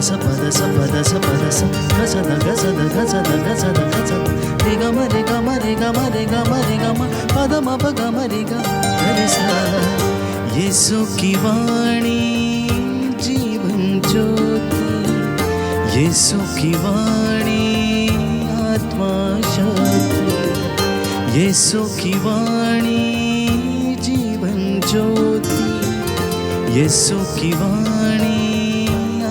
ಸ ಪದ ಸ ಪದ ಸ ಪದ ಸ ಗಸದ ಗಸದ ಗಸದ ಗಸದ ಗಸದ ರಿ ಗ ಮ ರಿ ಗ ಮ ರಿ ಗ ಮ ರಿ ಗ ಮ ರಿ ಗ ಮ ಪದ ಮ ಪ ಗ ಮ ರಿ ಗ ರಿ ಸ ಯೇಸು की वाणी जीवन ज्योति यीशु की वाणी आत्मा शक्ति यीशु की वाणी जीवन ज्योति यीशु की वाणी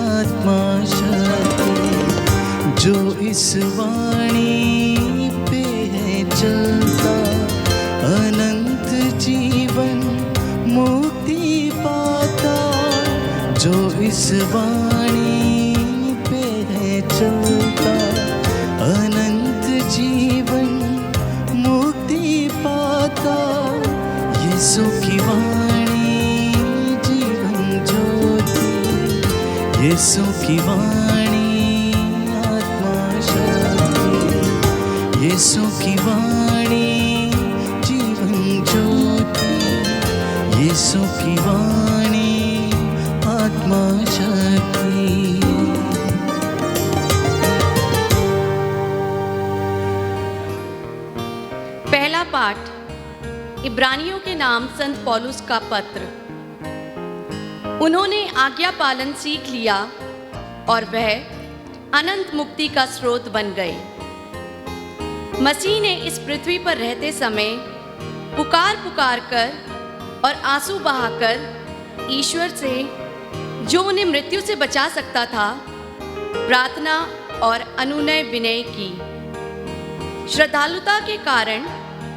आत्मा शक्ति जो इस वाणी पे है चलता अनंत जीवन मुक्ति पाता जो इस वाणी पे है चलता अनंत जीवन मुक्ति पाता यीशु की वाणी जीवन ज्योति यीशु की वाणी आत्मा शक्ति यीशु की वाणी जीवन ज्योति यीशु की वाणी आत्मा शक्ति। पहला पाठ इब्रानियों के नाम संत पौलुस का पत्र। उन्होंने आज्ञा पालन सीख लिया और वह अनंत मुक्ति का स्रोत बन गए। मसीह ने इस पृथ्वी पर रहते समय पुकार पुकार कर और आंसू बहाकर ईश्वर से, जो उन्हें मृत्यु से बचा सकता था, प्रार्थना और अनुनय विनय की। श्रद्धालुता के कारण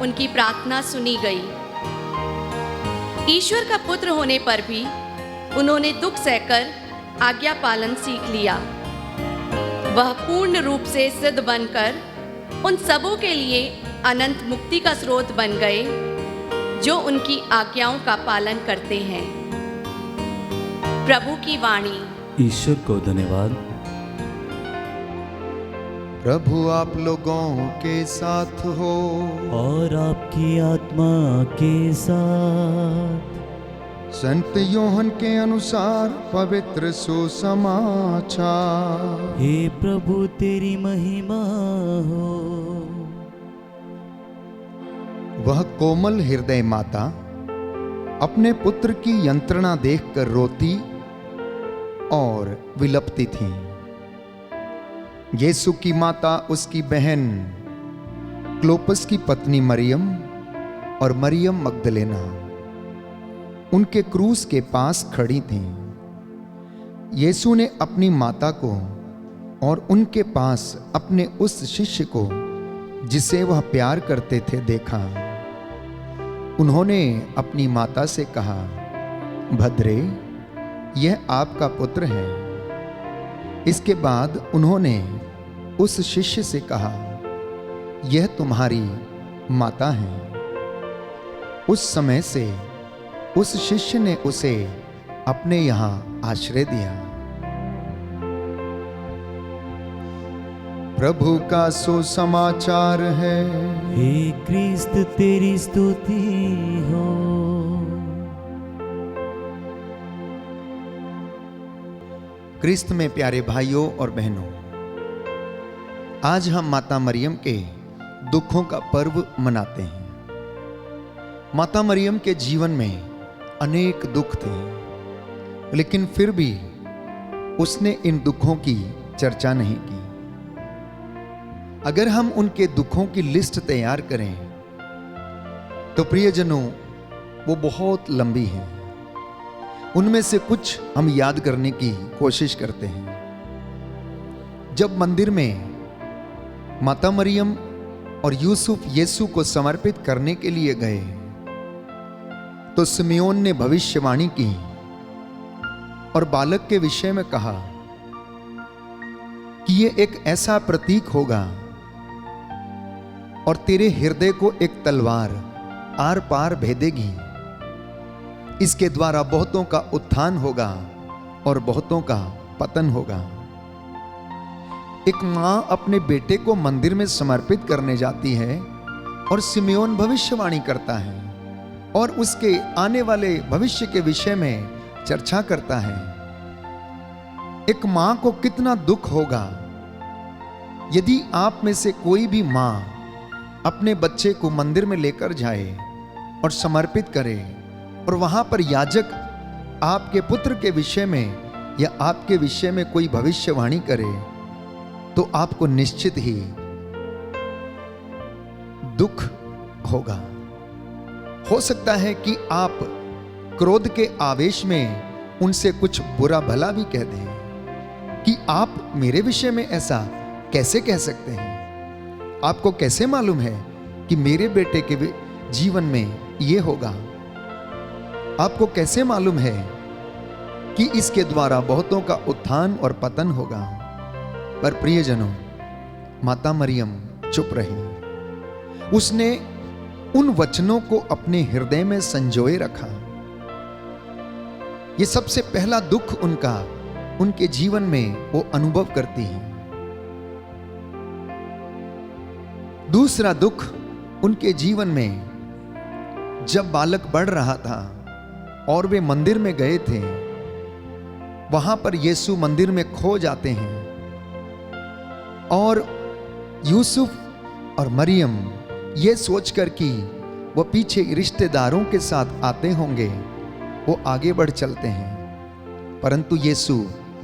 उनकी प्रार्थना सुनी गई। ईश्वर का पुत्र होने पर भी उन्होंने दुख सहकर आज्ञा पालन सीख लिया। वह पूर्ण रूप से सिद्ध बनकर उन सबों के लिए अनंत मुक्ति का स्रोत बन गए जो उनकी आज्ञाओं का पालन करते हैं। प्रभु की वाणी। ईश्वर को धन्यवाद। प्रभु आप लोगों के साथ हो और आपकी आत्मा के साथ। संत योहन के अनुसार पवित्र सुसमाचार। हे प्रभु तेरी महिमा हो। वह कोमल हृदय माता अपने पुत्र की यंत्रणा देखकर रोती और विलपती थी। यीशु की माता, उसकी बहन क्लोपस की पत्नी मरियम और मरियम मगदलेना उनके क्रूस के पास खड़ी थीं। यीशु ने अपनी माता को और उनके पास अपने उस शिष्य को जिसे वह प्यार करते थे देखा। उन्होंने अपनी माता से कहा, भद्रे, यह आपका पुत्र है। इसके बाद उन्होंने उस शिष्य से कहा, यह तुम्हारी माता है। उस समय से उस शिष्य ने उसे अपने यहां आश्रय दिया। प्रभु का सुसमाचार है। हे क्रिस्त तेरी स्तुति हो। क्रिस्त में प्यारे भाइयों और बहनों, आज हम माता मरियम के दुखों का पर्व मनाते हैं। माता मरियम के जीवन में अनेक दुख थे, लेकिन फिर भी उसने इन दुखों की चर्चा नहीं की। अगर हम उनके दुखों की लिस्ट तैयार करें तो प्रियजनों, वो बहुत लंबी है। उनमें से कुछ हम याद करने की कोशिश करते हैं। जब मंदिर में माता मरियम और यूसुफ यीशु को समर्पित करने के लिए गए तो सिमियोन ने भविष्यवाणी की और बालक के विषय में कहा कि ये एक ऐसा प्रतीक होगा और तेरे हृदय को एक तलवार आर पार भेदेगी। इसके द्वारा बहुतों का उत्थान होगा और बहुतों का पतन होगा। एक मां अपने बेटे को मंदिर में समर्पित करने जाती है और सिमियोन भविष्यवाणी करता है और उसके आने वाले भविष्य के विषय में चर्चा करता है। एक मां को कितना दुख होगा यदि आप में से कोई भी मां अपने बच्चे को मंदिर में लेकर जाए और समर्पित करे और वहां पर याजक आपके पुत्र के विषय में या आपके विषय में कोई भविष्यवाणी करे तो आपको निश्चित ही दुख होगा। हो सकता है कि आप क्रोध के आवेश में उनसे कुछ बुरा भला भी कह दें कि आप मेरे विषय में ऐसा कैसे कह सकते हैं, आपको कैसे मालूम है कि मेरे बेटे के जीवन में यह होगा, आपको कैसे मालूम है कि इसके द्वारा बहुतों का उत्थान और पतन होगा। पर प्रियजनों, माता मरियम चुप रही। उसने उन वचनों को अपने हृदय में संजोए रखा। यह सबसे पहला दुख उनके जीवन में वो अनुभव करती है। दूसरा दुख उनके जीवन में जब बालक बढ़ रहा था और वे मंदिर में गए थे, वहां पर यीशु मंदिर में खो जाते हैं और यूसुफ और मरियम ये सोचकर कि वो पीछे रिश्तेदारों के साथ आते होंगे, वो आगे बढ़ चलते हैं, परंतु यीशु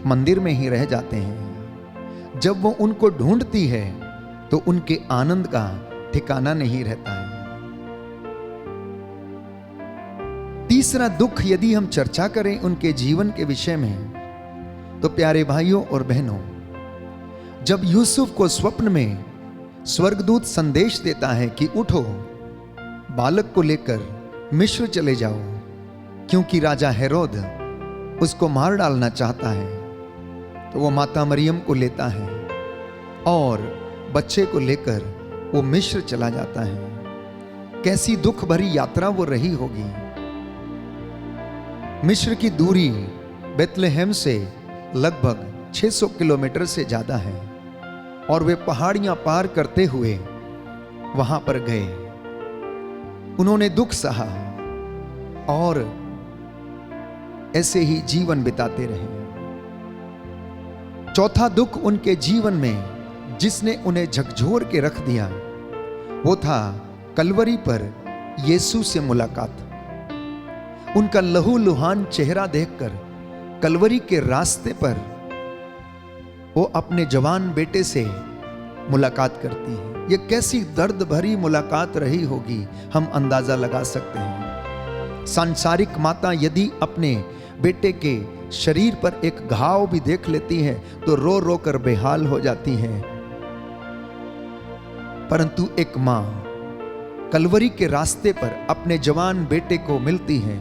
मंदिर में ही रह जाते हैं। जब वो उनको ढूंढती है तो उनके आनंद का ठिकाना नहीं रहता है। तीसरा दुख यदि हम चर्चा करें उनके जीवन के विषय में, तो प्यारे भाइयों और बहनों, जब यूसुफ को स्वप्न में स्वर्गदूत संदेश देता है कि उठो, बालक को लेकर मिस्र चले जाओ, क्योंकि राजा हेरोद उसको मार डालना चाहता है, तो वो माता मरियम को लेता है और बच्चे को लेकर वो मिस्र चला जाता है। कैसी दुख भरी यात्रा वो रही होगी। मिस्र की दूरी बेतलेहम से लगभग 600 किलोमीटर से ज्यादा है और वे पहाड़ियां पार करते हुए वहां पर गए। उन्होंने दुख सहा और ऐसे ही जीवन बिताते रहे। चौथा दुख उनके जीवन में जिसने उन्हें झकझोर के रख दिया, वो था कलवरी पर यीशु से मुलाकात। उनका लहूलुहान चेहरा देखकर कलवरी के रास्ते पर वो अपने जवान बेटे से मुलाकात करती है। ये कैसी दर्द भरी मुलाकात रही होगी, हम अंदाजा लगा सकते हैं। सांसारिक माता यदि अपने बेटे के शरीर पर एक घाव भी देख लेती है तो रो रो कर बेहाल हो जाती है, परंतु एक मां कलवरी के रास्ते पर अपने जवान बेटे को मिलती है,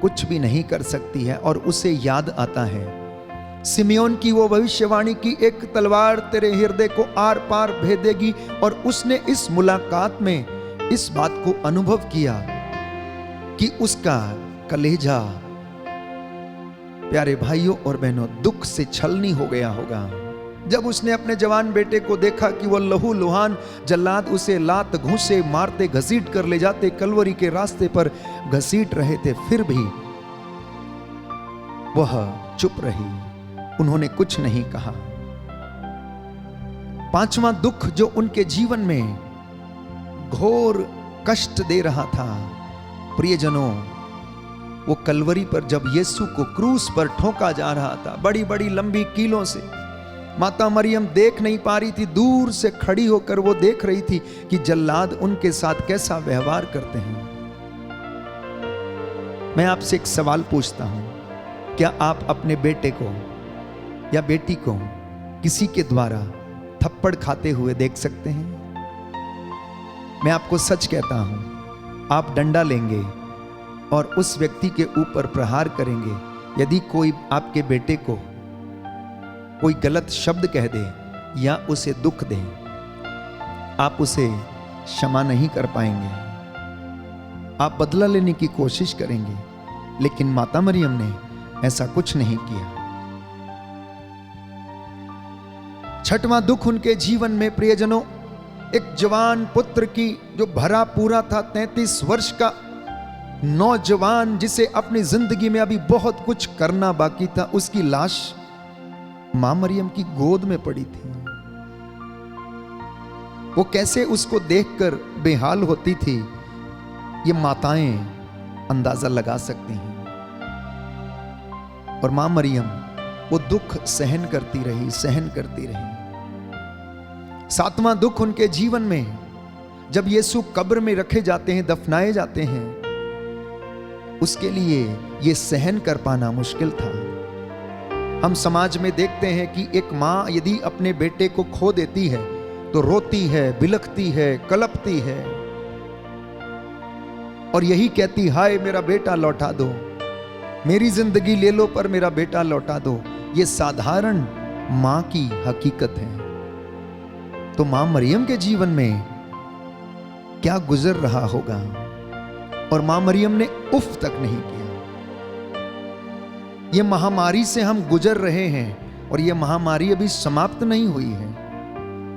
कुछ भी नहीं कर सकती है और उसे याद आता है सिमियोन की वो भविष्यवाणी की, एक तलवार तेरे हृदय को आर पार भेदेगी। और उसने इस मुलाकात में इस बात को अनुभव किया कि उसका कलेजा, प्यारे भाइयों और बहनों, दुख से छलनी हो गया होगा जब उसने अपने जवान बेटे को देखा कि वह लहू लुहान जल्लाद उसे लात घूंसे मारते घसीट कर ले जाते कलवरी के रास्ते पर घसीट रहे थे, फिर भी वह चुप रही, उन्होंने कुछ नहीं कहा। पांचवा दुख जो उनके जीवन में घोर कष्ट दे रहा था, प्रियजनों, वो कलवरी पर जब यीशु को क्रूस पर ठोका जा रहा था बड़ी बड़ी लंबी कीलों से, माता मरियम देख नहीं पा रही थी, दूर से खड़ी होकर वो देख रही थी कि जल्लाद उनके साथ कैसा व्यवहार करते हैं। मैं आपसे एक सवाल पूछता हूं, क्या आप अपने बेटे को या बेटी को किसी के द्वारा थप्पड़ खाते हुए देख सकते हैं? मैं आपको सच कहता हूं, आप डंडा लेंगे और उस व्यक्ति के ऊपर प्रहार करेंगे यदि कोई आपके बेटे को कोई गलत शब्द कह दे या उसे दुख दे, आप उसे क्षमा नहीं कर पाएंगे, आप बदला लेने की कोशिश करेंगे। लेकिन माता मरियम ने ऐसा कुछ नहीं किया। छठवां दुख उनके जीवन में, प्रियजनों, एक जवान पुत्र की जो भरा पूरा था 33 वर्ष का नौजवान, जिसे अपनी जिंदगी में अभी बहुत कुछ करना बाकी था, उसकी लाश मां मरियम की गोद में पड़ी थी। वो कैसे उसको देखकर बेहाल होती थी, ये माताएं अंदाजा लगा सकती हैं। और मां मरियम वो दुख सहन करती रही, सहन करती रही। 7वां दुख उनके जीवन में, जब यीशु कब्र में रखे जाते हैं, दफनाए जाते हैं, उसके लिए ये सहन कर पाना मुश्किल था। हम समाज में देखते हैं कि एक मां यदि अपने बेटे को खो देती है तो रोती है, बिलखती है, कलपती है और यही कहती, हाय मेरा बेटा लौटा दो, मेरी जिंदगी ले लो पर मेरा बेटा लौटा दो। ये साधारण मां की हकीकत है। तो मां मरियम के जीवन में क्या गुजर रहा होगा, और मां मरियम ने उफ तक नहीं किया। ये महामारी से हम गुजर रहे हैं और ये महामारी अभी समाप्त नहीं हुई है।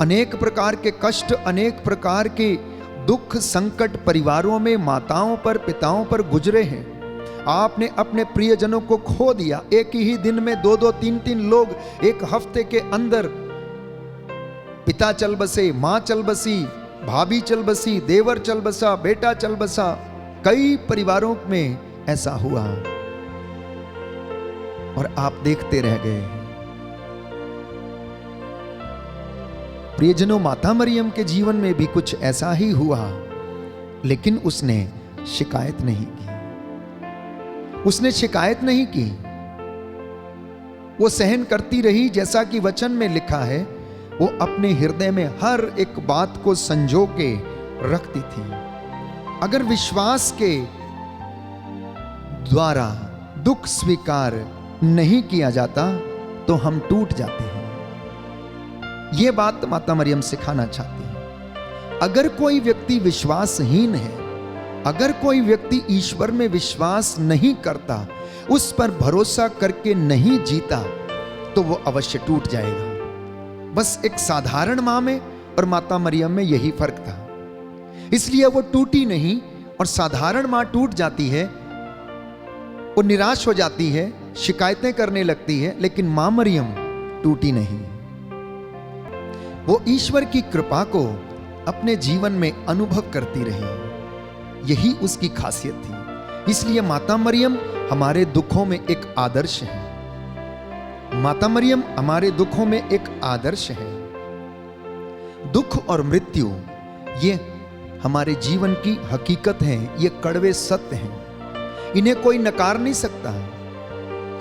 अनेक प्रकार के कष्ट, अनेक प्रकार के दुख संकट परिवारों में माताओं पर, पिताओं पर गुजरे हैं। आपने अपने प्रियजनों को खो दिया। एक ही दिन में 2-2, 3-3 लोग एक हफ्ते के अंदर, पिता चल बसे, मां चल बसी, भाभी चल बसी, देवर चल बसा, बेटा चल बसा। कई परिवारों में ऐसा हुआ और आप देखते रह गए। प्रियजनों, माता मरियम के जीवन में भी कुछ ऐसा ही हुआ, लेकिन उसने शिकायत नहीं की। उसने शिकायत नहीं की, वो सहन करती रही। जैसा कि वचन में लिखा है, वो अपने हृदय में हर एक बात को संजो के रखती थी। अगर विश्वास के द्वारा दुख स्वीकार नहीं किया जाता तो हम टूट जाते हैं। यह बात माता मरियम सिखाना चाहती है। अगर कोई व्यक्ति विश्वासहीन है, अगर कोई व्यक्ति ईश्वर में विश्वास नहीं करता, उस पर भरोसा करके नहीं जीता, तो वो अवश्य टूट जाएगा। बस एक साधारण मां में और माता मरियम में यही फर्क था। इसलिए वो टूटी नहीं, और साधारण मां टूट जाती है, वो निराश हो जाती है, शिकायतें करने लगती है, लेकिन मां मरियम टूटी नहीं। वो ईश्वर की कृपा को अपने जीवन में अनुभव करती रही। यही उसकी खासियत थी। इसलिए माता मरियम हमारे दुखों में एक आदर्श है। माता मरियम हमारे दुखों में एक आदर्श है। दुख और मृत्यु ये हमारे जीवन की हकीकत है, ये कड़वे सत्य हैं। इन्हें कोई नकार नहीं सकता।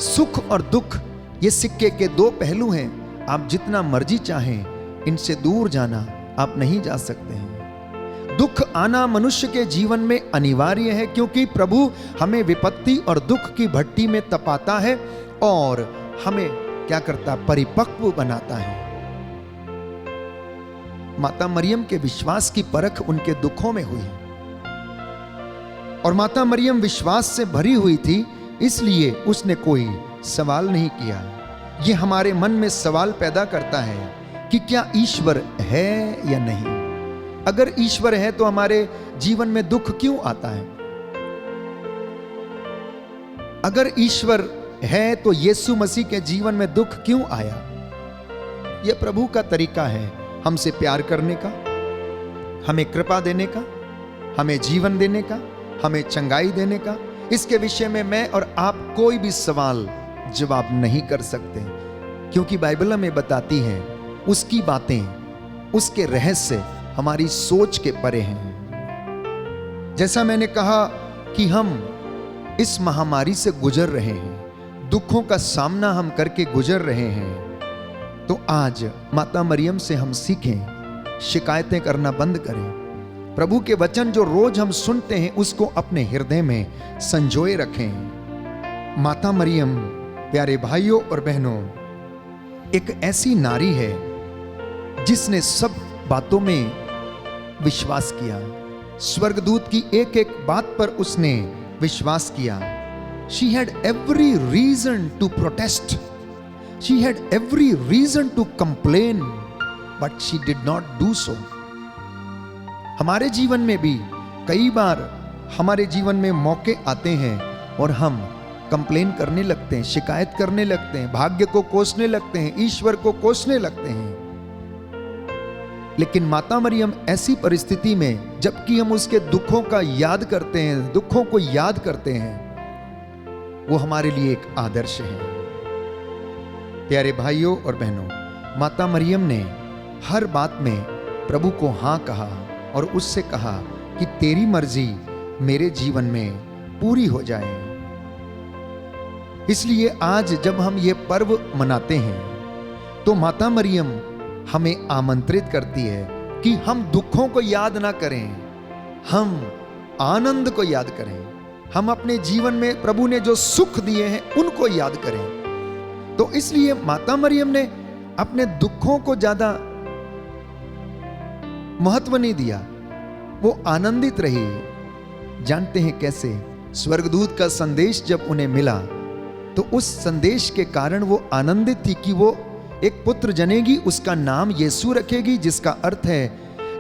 सुख और दुख ये सिक्के के दो पहलू हैं। आप जितना मर्जी चाहें, इनसे दूर जाना आप नहीं जा सकते हैं। दुख आना मनुष्य के जीवन में अनिवार्य है, क्योंकि प्रभु हमें विपत्ति और दुख की भट्टी में तपाता है और हमें क्या करता, परिपक्व बनाता है। माता मरियम के विश्वास की परख उनके दुखों में हुई, और माता मरियम विश्वास से भरी हुई थी, इसलिए उसने कोई सवाल नहीं किया। यह हमारे मन में सवाल पैदा करता है कि क्या ईश्वर है या नहीं। अगर ईश्वर है तो हमारे जीवन में दुख क्यों आता है? अगर ईश्वर है तो यीशु मसीह के जीवन में दुख क्यों आया? यह प्रभु का तरीका है हमसे प्यार करने का, हमें कृपा देने का, हमें जीवन देने का, हमें चंगाई देने का। इसके विषय में मैं और आप कोई भी सवाल जवाब नहीं कर सकते, क्योंकि बाइबल हमें बताती है उसकी बातें, उसके रहस्य हमारी सोच के परे हैं। जैसा मैंने कहा कि हम इस महामारी से गुजर रहे हैं, दुखों का सामना हम करके गुजर रहे हैं, तो आज माता मरियम से हम सीखें, शिकायतें करना बंद करें। प्रभु के वचन जो रोज हम सुनते हैं उसको अपने हृदय में संजोए रखें। माता मरियम, प्यारे भाइयों और बहनों, एक ऐसी नारी है जिसने सब बातों में विश्वास किया। स्वर्गदूत की एक एक बात पर उसने विश्वास किया। She had every reason to protest. She had every reason to complain, but she did not do so. हमारे जीवन में भी कई बार हमारे जीवन में मौके आते हैं और हम कंप्लेन करने लगते हैं, शिकायत करने लगते हैं, भाग्य को कोसने लगते हैं, ईश्वर को कोसने लगते हैं। लेकिन माता मरियम ऐसी परिस्थिति में, जबकि हम उसके दुखों का याद करते हैं, दुखों को याद करते हैं, वो हमारे लिए एक आदर्श है। प्यारे भाइयों और बहनों, माता मरियम ने हर बात में प्रभु को हां कहा और उससे कहा कि तेरी मर्जी मेरे जीवन में पूरी हो जाए। इसलिए आज जब हम ये पर्व मनाते हैं तो माता मरियम हमें आमंत्रित करती है कि हम दुखों को याद ना करें, हम आनंद को याद करें, हम अपने जीवन में प्रभु ने जो सुख दिए हैं उनको याद करें। तो इसलिए माता मरियम ने अपने दुखों को ज्यादा महत्व नहीं दिया, वो आनंदित रही। जानते हैं कैसे? स्वर्गदूत का संदेश जब उन्हें मिला तो उस संदेश के कारण वो आनंदित थी कि वो एक पुत्र जनेगी, उसका नाम यीशु रखेगी, जिसका अर्थ है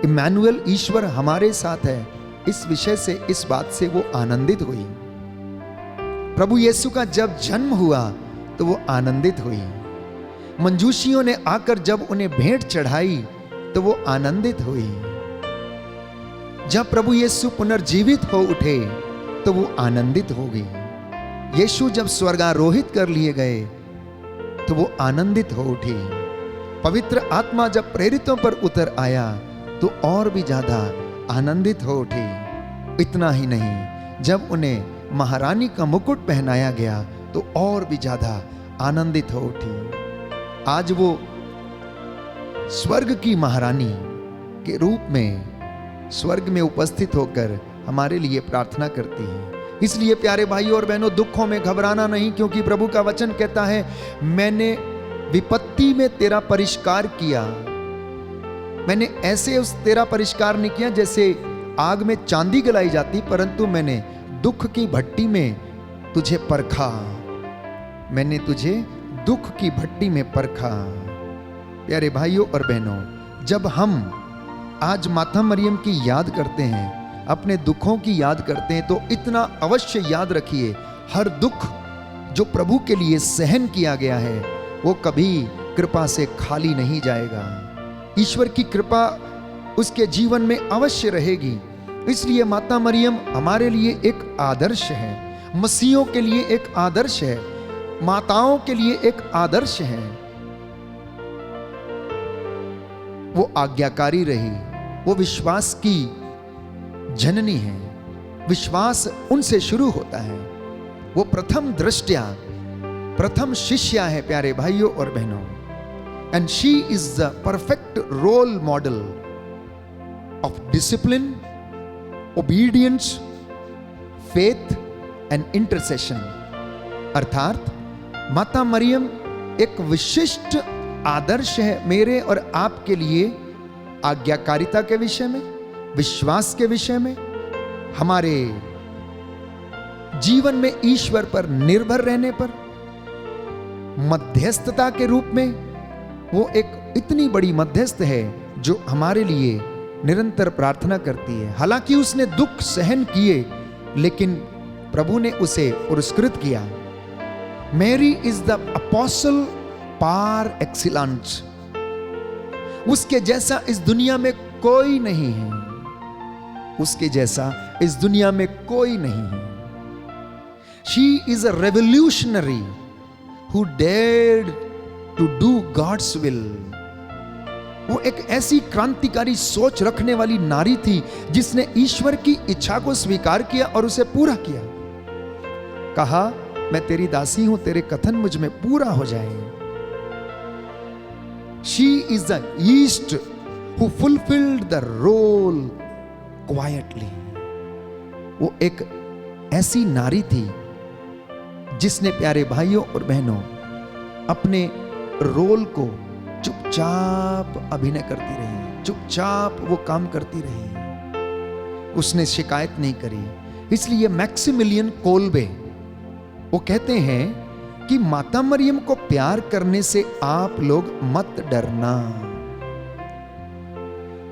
इम्मानुएल, ईश्वर हमारे साथ है। इस विषय से, इस बात से वो आनंदित हुई। प्रभु यीशु का जब जन्म हुआ तो वो आनंदित हुई। मंजूषियों ने आकर जब उन्हें भेंट चढ़ाई तो वो आनंदित हुई। जब प्रभु यीशु पुनर्जीवित हो उठे तो वो आनंदित हो गई। यीशु जब स्वर्गारोहित कर लिए गए तो वो आनंदित हो उठी। पवित्र आत्मा जब प्रेरितों पर उतर आया तो और भी ज्यादा आनंदित हो उठी। इतना ही नहीं, जब उन्हें महारानी का मुकुट पहनाया गया तो और भी ज्यादा आनंदित हो उठी। आज वो स्वर्ग की महारानी के रूप में स्वर्ग में उपस्थित होकर हमारे लिए प्रार्थना करती है। इसलिए प्यारे भाइयों और बहनों, दुखों में घबराना नहीं, क्योंकि प्रभु का वचन कहता है, मैंने विपत्ति में तेरा परिष्कार किया। मैंने ऐसे उस तेरा परिष्कार नहीं किया जैसे आग में चांदी गलाई जाती, परंतु मैंने दुख की भट्टी में तुझे परखा। मैंने तुझे दुख की भट्टी में परखा। प्यारे भाइयों और बहनों, जब हम आज माता मरियम की याद करते हैं, अपने दुखों की याद करते हैं, तो इतना अवश्य याद रखिए, हर दुख जो प्रभु के लिए सहन किया गया है वो कभी कृपा से खाली नहीं जाएगा। ईश्वर की कृपा उसके जीवन में अवश्य रहेगी। इसलिए माता मरियम हमारे लिए एक आदर्श है, मसीहों के लिए एक आदर्श है, माताओं के लिए एक आदर्श है। वो आज्ञाकारी रही, वो विश्वास की जननी है। विश्वास उनसे शुरू होता है। वो प्रथम दृष्टया प्रथम शिष्या है प्यारे भाइयों और बहनों। And she is the perfect role model of discipline, obedience, faith and intercession. अर्थात माता मरियम एक विशिष्ट आदर्श है मेरे और आपके लिए, आज्ञाकारिता के विषय में, विश्वास के विषय में, हमारे जीवन में ईश्वर पर निर्भर रहने पर, मध्यस्थता के रूप में। वो एक इतनी बड़ी मध्यस्थ है जो हमारे लिए निरंतर प्रार्थना करती है। हालांकि उसने दुख सहन किए, लेकिन प्रभु ने उसे पुरस्कृत किया। Mary is the apostle par excellence. उसके जैसा इस दुनिया में कोई नहीं है, उसके जैसा इस दुनिया में कोई नहीं है। She is a revolutionary who dared to do God's will. वो एक ऐसी क्रांतिकारी सोच रखने वाली नारी थी जिसने ईश्वर की इच्छा को स्वीकार किया और उसे पूरा किया। कहा, मैं तेरी दासी हूं, तेरे कथन मुझ में पूरा हो जाए। She is the east who fulfilled the role quietly. वो एक ऐसी नारी थी जिसने प्यारे भाइयों और बहनों अपने रोल को चुपचाप अभिनय करती रही, चुपचाप वो काम करती रही, उसने शिकायत नहीं करी। इसलिए मैक्सिमिलियन कोल्बे वो कहते हैं कि माता मरियम को प्यार करने से आप लोग मत डरना,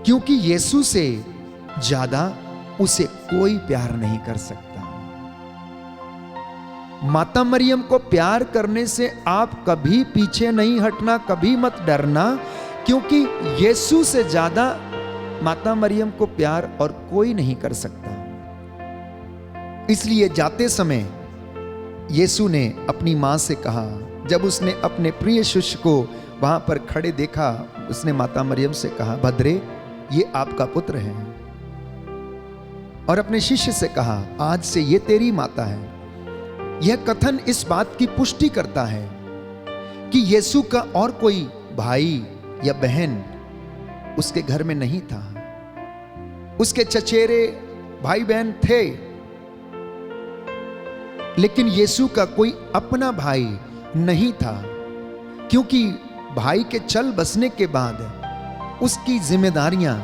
क्योंकि यीशु से ज्यादा उसे कोई प्यार नहीं कर सकता। माता मरियम को प्यार करने से आप कभी पीछे नहीं हटना, कभी मत डरना, क्योंकि यीशु से ज्यादा माता मरियम को प्यार और कोई नहीं कर सकता। इसलिए जाते समय यीशु ने अपनी मां से कहा, जब उसने अपने प्रिय शिष्य को वहां पर खड़े देखा, उसने माता मरियम से कहा, भद्रे ये आपका पुत्र है। और अपने शिष्य से कहा, आज से ये तेरी माता है। यह कथन इस बात की पुष्टि करता है कि यीशु का और कोई भाई या बहन उसके घर में नहीं था। उसके चचेरे भाई बहन थे, लेकिन यीशु का कोई अपना भाई नहीं था, क्योंकि भाई के चल बसने के बाद उसकी जिम्मेदारियां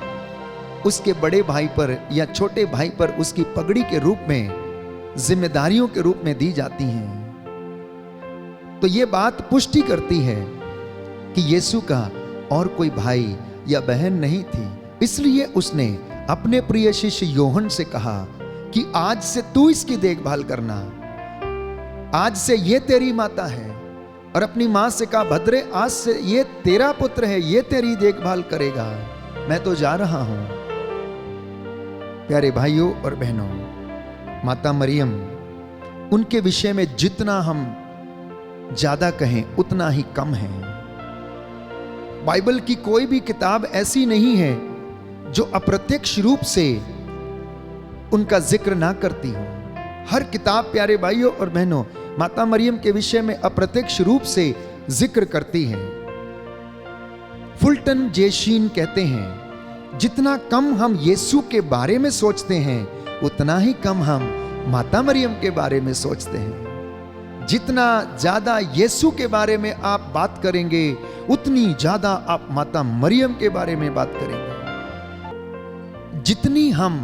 उसके बड़े भाई पर या छोटे भाई पर उसकी पगड़ी के रूप में, जिम्मेदारियों के रूप में दी जाती हैं। तो यह बात पुष्टि करती है कि यीशु का और कोई भाई या बहन नहीं थी। इसलिए उसने अपने प्रिय शिष्य योहन से कहा कि आज से तू इसकी देखभाल करना, आज से ये तेरी माता है। और अपनी मां से कहा, भद्रे आज से ये तेरा पुत्र है, ये तेरी देखभाल करेगा, मैं तो जा रहा हूं। प्यारे भाइयों और बहनों, माता मरियम, उनके विषय में जितना हम ज्यादा कहें उतना ही कम है। बाइबल की कोई भी किताब ऐसी नहीं है जो अप्रत्यक्ष रूप से उनका जिक्र ना करती हो। हर किताब प्यारे भाइयों और बहनों माता मरियम के विषय में अप्रत्यक्ष रूप से जिक्र करती है। फुल्टन जे शीन कहते हैं, जितना कम हम यीशु के बारे में सोचते हैं उतना ही कम हम माता मरियम के बारे में सोचते हैं। जितना ज्यादा यीशु के बारे में आप बात करेंगे उतनी ज्यादा आप माता मरियम के बारे में बात करेंगे। जितनी हम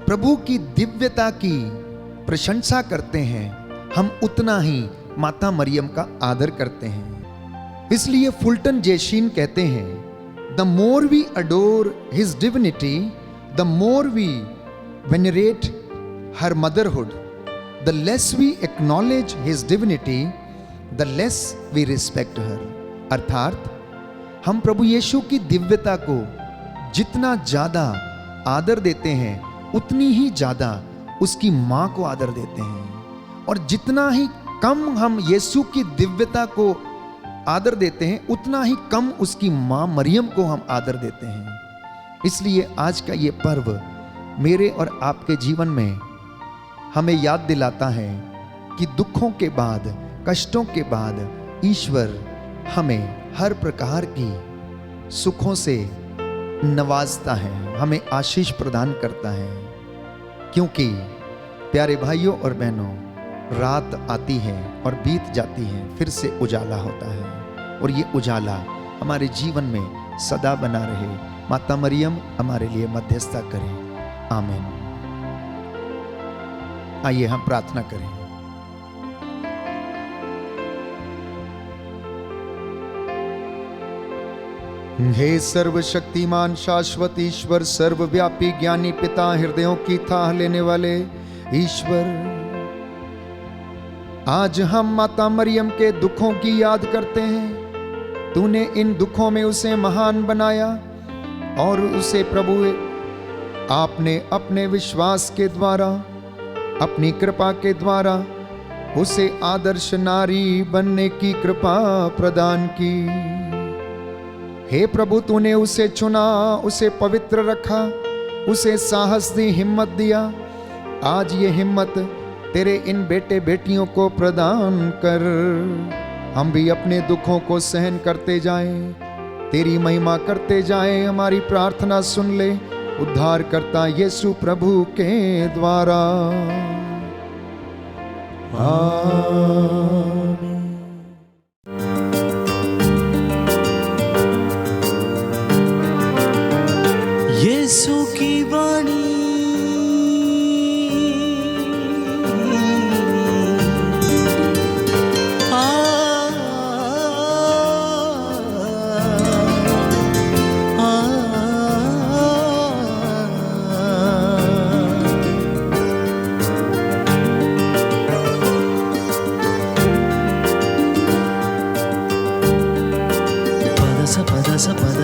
प्रभु की दिव्यता की प्रशंसा करते हैं, हम उतना ही माता मरियम का आदर करते हैं। इसलिए फुल्टन जे शीन कहते हैं, the more we adore his divinity, the more we venerate her motherhood, the less we acknowledge his divinity, the less we respect her। अर्थात हम प्रभु यीशु की दिव्यता को जितना ज्यादा आदर देते हैं उतनी ही ज्यादा उसकी मां को आदर देते हैं, और जितना ही कम हम यीशु की दिव्यता को आदर देते हैं उतना ही कम उसकी मां मरियम को हम आदर देते हैं। इसलिए आज का ये पर्व मेरे और आपके जीवन में हमें याद दिलाता है कि दुखों के बाद, कष्टों के बाद ईश्वर हमें हर प्रकार की सुखों से नवाजता है, हमें आशीष प्रदान करता है। क्योंकि प्यारे भाइयों और बहनों, रात आती है और बीत जाती है, फिर से उजाला होता है, और ये उजाला हमारे जीवन में सदा बना रहे। माता मरियम हमारे लिए मध्यस्थता करें। आमीन। आइए हम प्रार्थना करें। हे सर्वशक्तिमान शाश्वत ईश्वर, सर्वव्यापी ज्ञानी पिता, हृदयों की थाह लेने वाले ईश्वर, आज हम माता मरियम के दुखों की याद करते हैं। तूने इन दुखों में उसे महान बनाया और उसे प्रभु आपने अपने विश्वास के द्वारा, अपनी कृपा के द्वारा उसे आदर्श नारी बनने की कृपा प्रदान की। हे प्रभु, तूने उसे चुना, उसे पवित्र रखा, उसे साहस दी, हिम्मत दिया। आज ये हिम्मत तेरे इन बेटे बेटियों को प्रदान कर, हम भी अपने दुखों को सहन करते जाएं, तेरी महिमा करते जाएं। हमारी प्रार्थना सुन ले उद्धार करता यीशु प्रभु के द्वारा। आमीन। यीशु की वाणी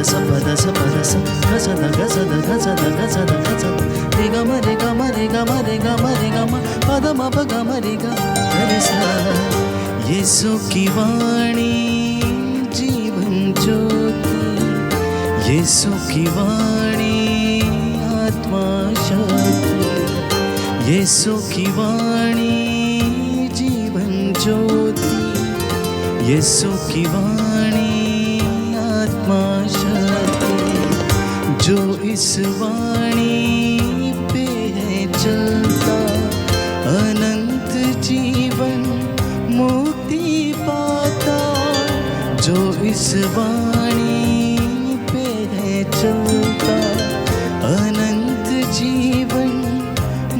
ಸ ಪದ ಸ ಪದ ಸ ಗಸದ ಗಸದ ಗಸದ ಗಸದ ಗಸದ ರಿ ಗ ಮ ರಿ ಗ ಮ ರಿ ಗ ಮ ರಿ ಗ ಮ ರಿ ಗ ಮ ಪದ ಮ ಪ ಗ ಮ ರಿ ಗ ರಿ ಸ ಯೇಸು की वाणी जीवन ज्योति यीशु की वाणी आत्मा शक्ति यीशु की वाणी जीवन ज्योति यीशु की वाणी आत्मा शक्ति जो इस वाणी पे है चलता अनंत जीवन मुक्ति पाता जो इस वाणी पे है चलता अनंत जीवन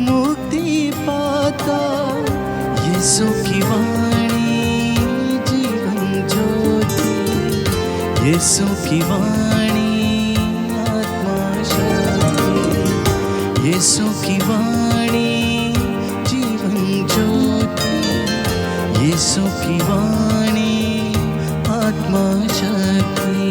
मुक्ति पाता यीशु की वाणी जीवन ज्योति यीशु की वाणी आत्मा शक्ति यीशु की वाणी जीवन ज्योति यीशु की वाणी आत्मा शक्ति